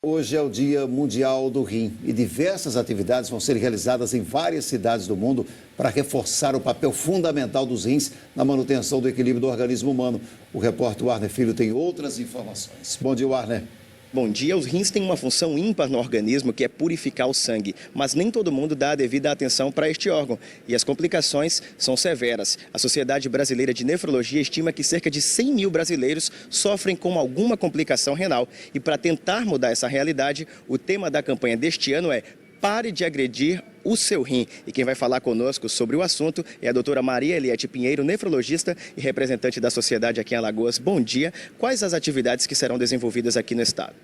Hoje é o Dia Mundial do Rim e diversas atividades vão ser realizadas em várias cidades do mundo para reforçar o papel fundamental dos rins na manutenção do equilíbrio do organismo humano. O repórter Warner Filho tem outras informações. Bom dia, Warner. Bom dia. Os rins têm uma função ímpar no organismo, que é purificar o sangue, mas nem todo mundo dá a devida atenção para este órgão e as complicações são severas. A Sociedade Brasileira de Nefrologia estima que cerca de 100 mil brasileiros sofrem com alguma complicação renal. E para tentar mudar essa realidade, o tema da campanha deste ano é "Pare de agredir o seu rim". E quem vai falar conosco sobre o assunto é a doutora Maria Eliette Pinheiro, nefrologista e representante da sociedade aqui em Alagoas. Bom dia. Quais as atividades que serão desenvolvidas aqui no estado?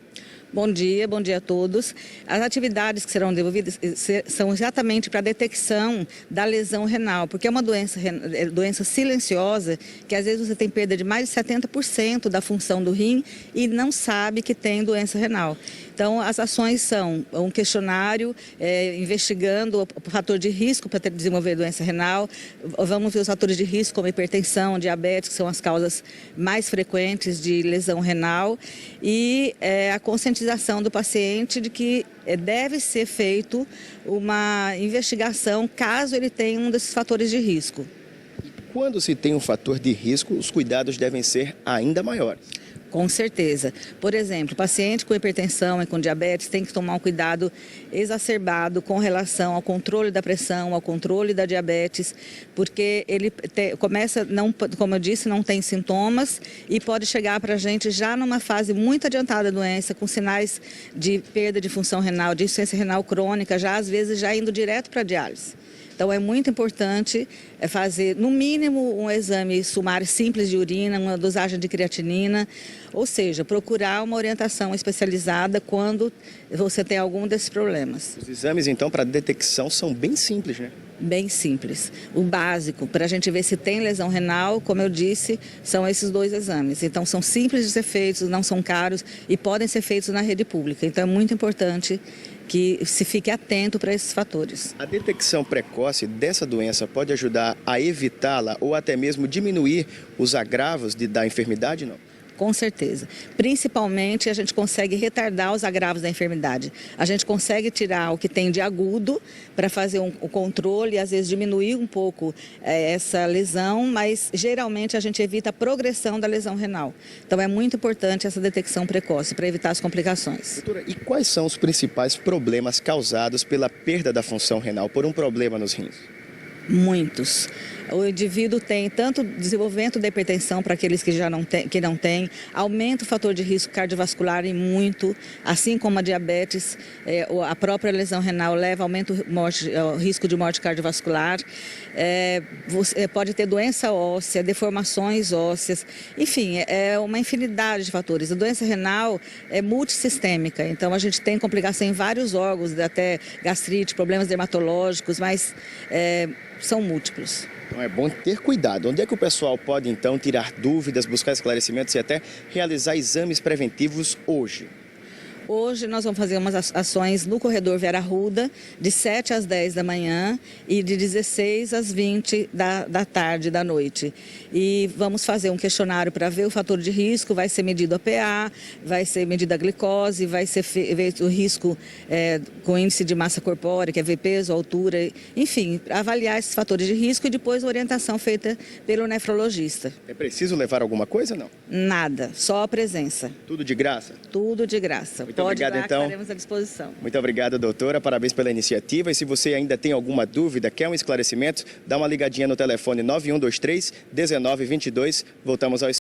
Bom dia a todos. As atividades que serão desenvolvidas são exatamente para a detecção da lesão renal, porque é uma doença silenciosa, que às vezes você tem perda de mais de 70% da função do rim e não sabe que tem doença renal. Então, as ações são um questionário investigando o fator de risco para desenvolver doença renal. Vamos ver os fatores de risco como hipertensão, diabetes, que são as causas mais frequentes de lesão renal, e a conscientização do paciente de que deve ser feito uma investigação caso ele tenha um desses fatores de risco. Quando se tem um fator de risco, os cuidados devem ser ainda maiores. Com certeza. Por exemplo, paciente com hipertensão e com diabetes tem que tomar um cuidado exacerbado com relação ao controle da pressão, ao controle da diabetes, porque ele começa, como eu disse, não tem sintomas e pode chegar para a gente já numa fase muito adiantada da doença, com sinais de perda de função renal, de insuficiência renal crônica, já às vezes já indo direto para a diálise. Então, é muito importante fazer, no mínimo, um exame sumário simples de urina, uma dosagem de creatinina, ou seja, procurar uma orientação especializada quando você tem algum desses problemas. Os exames, então, para detecção são bem simples, né? Bem simples. O básico, para a gente ver se tem lesão renal, como eu disse, são esses 2 exames. Então, são simples de ser feitos, não são caros e podem ser feitos na rede pública. Então, é muito importante que se fique atento para esses fatores. A detecção precoce dessa doença pode ajudar a evitá-la ou até mesmo diminuir os agravos da enfermidade, não? Com certeza. Principalmente, a gente consegue retardar os agravos da enfermidade. A gente consegue tirar o que tem de agudo para fazer o controle e, às vezes, diminuir um pouco essa lesão, mas, geralmente, a gente evita a progressão da lesão renal. Então, é muito importante essa detecção precoce para evitar as complicações. Doutora, e quais são os principais problemas causados pela perda da função renal, por um problema nos rins? Muitos. O indivíduo tem tanto desenvolvimento da hipertensão para aqueles que já não têm, aumenta o fator de risco cardiovascular em muito, assim como a diabetes, a própria lesão renal aumenta o risco de morte cardiovascular, você pode ter doença óssea, deformações ósseas, enfim, é uma infinidade de fatores. A doença renal é multissistêmica, então a gente tem complicação em vários órgãos, até gastrite, problemas dermatológicos, mas são múltiplos. Então é bom ter cuidado. Onde é que o pessoal pode, então, tirar dúvidas, buscar esclarecimentos e até realizar exames preventivos hoje? Hoje nós vamos fazer umas ações no corredor Vera Arruda, de 7 às 10 da manhã e de 16 às 20 da tarde, da noite. E vamos fazer um questionário para ver o fator de risco, vai ser medido a PA, vai ser medida a glicose, vai ser feito o risco com índice de massa corpórea, que é ver peso, altura, enfim, avaliar esses fatores de risco e depois a orientação feita pelo nefrologista. É preciso levar alguma coisa, não? Nada, só a presença. Tudo de graça? Tudo de graça. Muito obrigado, então. Estaremos à disposição. Muito obrigado, doutora. Parabéns pela iniciativa. E se você ainda tem alguma dúvida, quer um esclarecimento, dá uma ligadinha no telefone 9123-1922. Voltamos ao